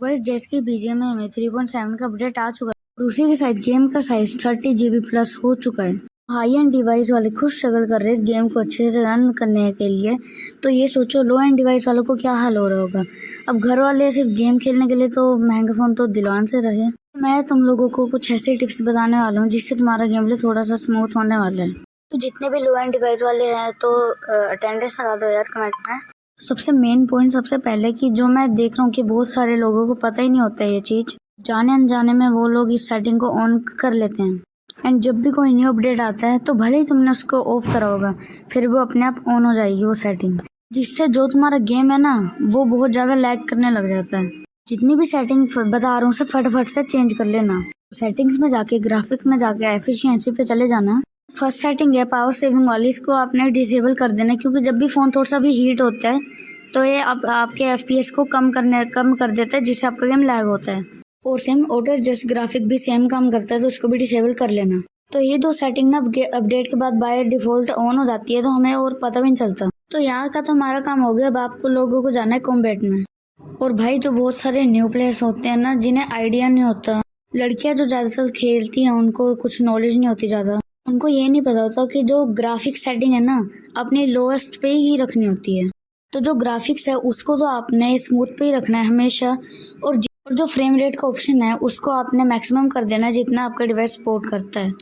बस जैसे कि बीजीएमआई में 3.7 का अपडेट आ चुका है और उसी के साथ गेम का साइज 30 GB प्लस हो चुका है। हाई एंड डिवाइस वाले खुद स्ट्रगल कर रहे हैं इस गेम को अच्छे से रन करने के लिए, तो ये सोचो लो एंड डिवाइस वालों को क्या हाल हो रहा होगा। अब घर वाले सिर्फ गेम खेलने के लिए तो महंगा फ़ोन तो दिलवान से रहे। मैं तुम लोगों को कुछ ऐसे टिप्स बताने वाला हूँ जिससे तुम्हारा गेम प्ले थोड़ा सा स्मूथ होने वाला है। तो जितने भी लो एंड डिवाइस वाले हैं तो अटेंडेंस लगा दो यार कमेंट में। सबसे मेन पॉइंट सबसे पहले कि जो मैं देख रहा हूँ कि बहुत सारे लोगों को पता ही नहीं होता है ये चीज़, जाने अनजाने में वो लोग इस सेटिंग को ऑन कर लेते हैं एंड जब भी कोई न्यू अपडेट आता है तो भले ही तुमने उसको ऑफ करा होगा फिर वो अपने आप ऑन हो जाएगी वो सेटिंग, जिससे जो तुम्हारा गेम है ना वो बहुत ज़्यादा लैग करने लग जाता है। जितनी भी सेटिंग बता रहा हूँ उसे फटाफट से चेंज कर लेना। सेटिंग्स में जाके ग्राफिक में जाके एफिशिएंसी पे चले जाना। फर्स्ट सेटिंग है पावर सेविंग वाली, इसको आपने डिसेबल कर देना क्योंकि जब भी फ़ोन थोड़ा सा भी हीट होता है तो ये आपके FPS को कम कर देता है जिससे आपका गेम लैग होता है। और सेम ऑटो एडजस्ट ग्राफिक भी सेम काम करता है तो उसको भी डिसेबल कर लेना। तो ये दो सेटिंग ना अपडेट के बाद बाय डिफॉल्ट ऑन हो जाती है तो हमें और पता भी नहीं चलता। तो यहाँ का तो हमारा काम हो गया। अब आपको लोगों को जाना है कॉम्बैट में। और भाई जो बहुत सारे न्यू प्लेयर्स होते हैं ना जिन्हें आइडिया नहीं होता, लड़कियां जो ज़्यादातर खेलती हैं उनको कुछ नॉलेज नहीं होती ज़्यादा, उनको ये नहीं पता होता कि जो ग्राफिक सेटिंग है ना अपनी लोएस्ट पे ही रखनी होती है। तो जो ग्राफिक्स है उसको तो आपने स्मूथ पे ही रखना है हमेशा, और जो फ्रेम रेट का ऑप्शन है उसको आपने मैक्सिमम कर देना है जितना आपका डिवाइस सपोर्ट करता है।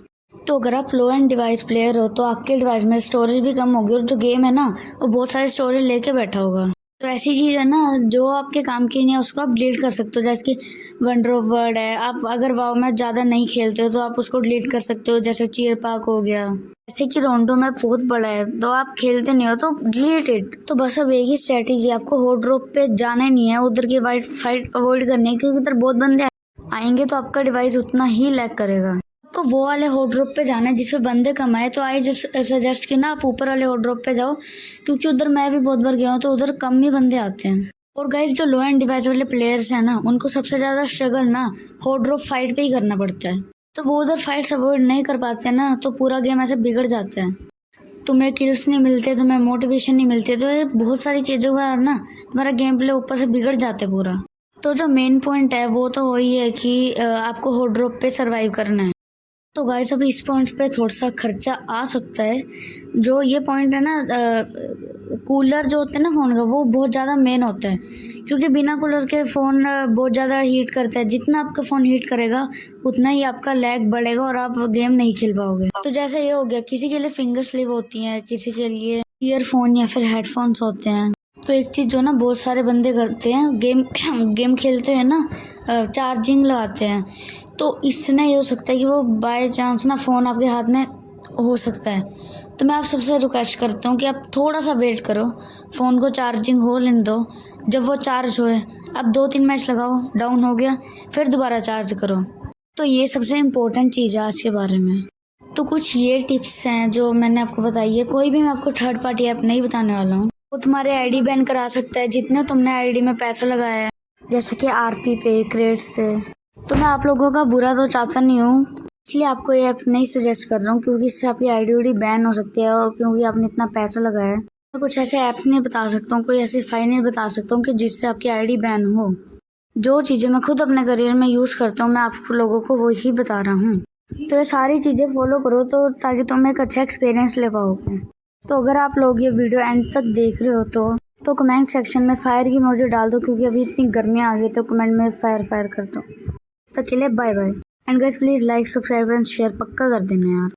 तो अगर आप लो एंड डिवाइस प्लेयर हो तो आपके डिवाइस में स्टोरेज भी कम होगी और जो गेम है ना वो बहुत सारे स्टोरेज लेके बैठा होगा। तो ऐसी चीज़ है ना जो आपके काम की नहीं है उसको आप डिलीट कर सकते हो। जैसे कि वंडर ऑफ वर्ड है, आप अगर वाव में ज़्यादा नहीं खेलते हो तो आप उसको डिलीट कर सकते हो। जैसे चीयर पार्क हो गया, जैसे कि रोंडो में बहुत बड़ा है तो आप खेलते नहीं हो तो डिलीट इट। तो बस अब एक ही स्ट्रेटेजी, आपको हॉट ड्रॉप पे जाना ही नहीं है, उधर की वाइट फाइट अवॉइड करनी है क्योंकि उधर बहुत बंदे आएंगे तो आपका डिवाइस उतना ही लैग करेगा। आपको वो वाले हॉट ड्रॉप पे जाना है जिसपे बंदे कम आए, तो आई जस्ट सजेस्ट कि ना आप ऊपर वाले हॉट ड्रॉप पे जाओ क्योंकि उधर मैं भी बहुत बार गया हूँ तो उधर कम ही बंदे आते हैं। और गाइस जो लो एंड डिवाइस वाले प्लेयर्स हैं ना उनको सबसे ज़्यादा स्ट्रगल ना हॉट ड्रॉप फाइट पे ही करना पड़ता है। तो वो उधर फाइट्स अवॉइड नहीं कर पाते ना तो पूरा गेम ऐसे बिगड़ जाता है। तुम्हें किल्स नहीं मिलते, तुम्हें मोटिवेशन नहीं मिलती, तो ये बहुत सारी चीज़ों का ना तुम्हारा गेम प्ले ऊपर से बिगड़ जाते पूरा। तो जो मेन पॉइंट है वो तो वही है कि आपको हॉट ड्रॉप पे सर्वाइव करना है। तो गाइस अभी इस पॉइंट पे थोड़ा सा खर्चा आ सकता है। जो ये पॉइंट है ना कूलर जो होता है ना फ़ोन का वो बहुत ज़्यादा मेन होता है क्योंकि बिना कूलर के फ़ोन बहुत ज़्यादा हीट करता है। जितना आपका फ़ोन हीट करेगा उतना ही आपका लैग बढ़ेगा और आप गेम नहीं खेल पाओगे। तो जैसे ये हो गया, किसी के लिए फिंगर स्लिप होती है, किसी के लिए ईयरफोन या फिर हेडफोन्स होते हैं। तो एक चीज़ जो ना बहुत सारे बंदे करते हैं गेम खेलते हैं ना चार्जिंग लगाते हैं, तो इससे ये हो सकता है कि वो बाय चांस ना फ़ोन आपके हाथ में हो सकता है। तो मैं आप सबसे रिक्वेस्ट करता हूँ कि आप थोड़ा सा वेट करो, फ़ोन को चार्जिंग हो लेने दो। जब वो चार्ज होए अब 2-3 मैच लगाओ, डाउन हो गया फिर दोबारा चार्ज करो। तो ये सबसे इम्पोर्टेंट चीज़ है आज के बारे में। तो कुछ ये टिप्स हैं जो मैंने आपको बताई है। कोई भी मैं आपको थर्ड पार्टी ऐप नहीं बताने वाला हूँ। वो तुम्हारे आईडी बैन करा सकता है जितने तुमने आईडी में पैसा लगाया है, जैसे कि RP पे, क्रेड्स पे। तो मैं आप लोगों का बुरा तो चाहता नहीं हूँ, इसलिए आपको ये ऐप नहीं सजेस्ट कर रहा हूँ क्योंकि इससे आपकी आईडी बैन हो सकती है और क्योंकि आपने इतना पैसा लगाया है। मैं कुछ ऐसे ऐप्स नहीं बता सकता हूँ, कोई ऐसी फाइल नहीं बता सकता हूँ कि जिससे आपकी आईडी बैन हो। जो चीज़ें मैं खुद अपने करियर में यूज़ करता हूँ मैं आप लोगों को वही बता रहा हूँ। तो ये सारी चीज़ें फॉलो करो तो ताकि तुम एक अच्छा एक्सपीरियंस ले पाओगे। तो अगर आप लोग ये वीडियो एंड तक देख रहे हो तो कमेंट सेक्शन में फायर की इमोजी डाल दो क्योंकि अभी इतनी गर्मियाँ आ गई तो कमेंट में फायर कर दो। तब के लिए bye bye and guys please like subscribe and share पक्का कर देना यार।